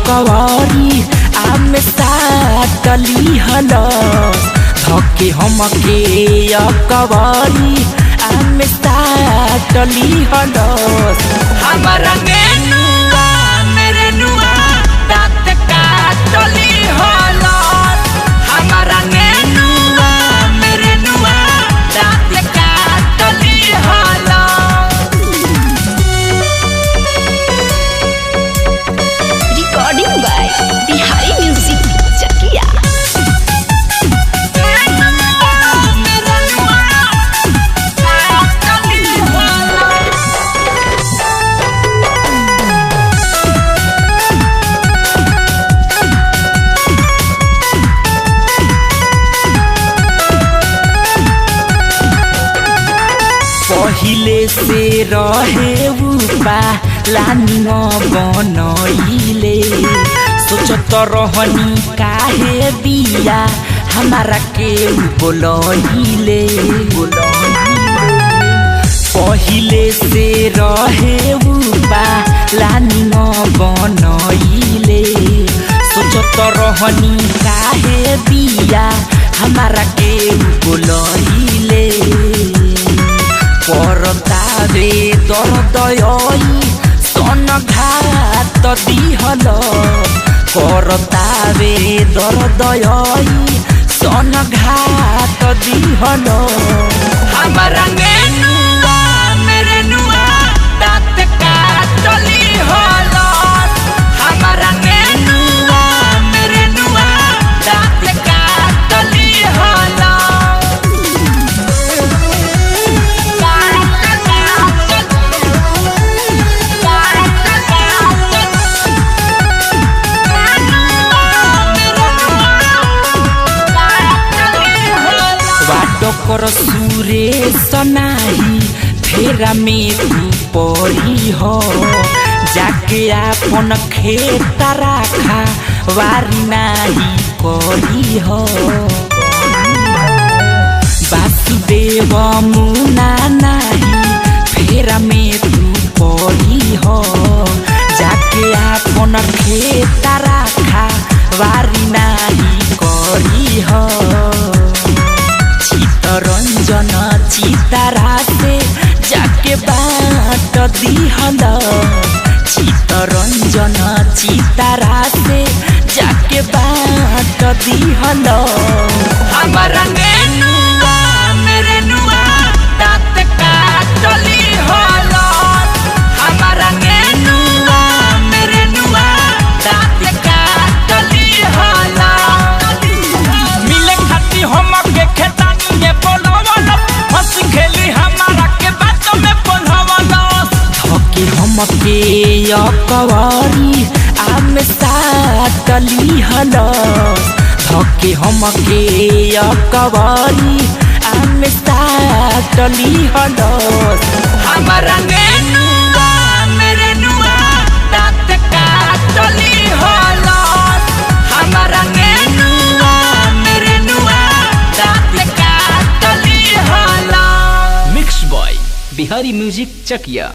कवारी आमे साटली हलस धके हमके कवारी आमे साटली हलस हमारा नेनुआ मेरे नुआ दांत काटली हलस हमारा नेनुआ मेरे नुआ दांत काटली हलस। Recording by Bihari Music Chakia। पहिले से रहे उपा लानी बनइले सोचत रहनी काहे बिया हमारा के बोलइले पहिले से रहे उपा लानी बनइले सोचत रहनी काहे बिया हमारा के बोलइले परतावे दरदयई सन घात दिहल परतावे दरदयई सन घात दिहल हमारा नेनुआ मेरे नुआ दांत काटली हलस हमारा नेनुआ मेरे नुआ दांत काटली हलस। डकर सुरे सनाही फेरा में तू पड़ी हो जाके आपन खेत राखा वारी नाही करी हो वासुदेव मुना नाही फेरा में तू पड़ी हो जाके आपन खेत राखा वारी नाही करी हो रंजन चितारा से जाके बाट दिहल चितरंजन चितारा से जाके बाट दिहल हमारा नेनुआ मेरे नुआ दांत काटली हलस हमारा नेनुआ मेरे नुआ दांत काटली हलस मिले खाती हमके खेता खेली हमारा के बात में धके हमके कवारी आमे साटली हलस धके हमके कवारी आमे साटली हलस हमारा नेनुआ मेरे नुआ दांत काटली हलस हमारा नेनुआ मेरे नुआ दांत काटली हलस। मिक्स बॉय बिहारी म्यूजिक चकिया।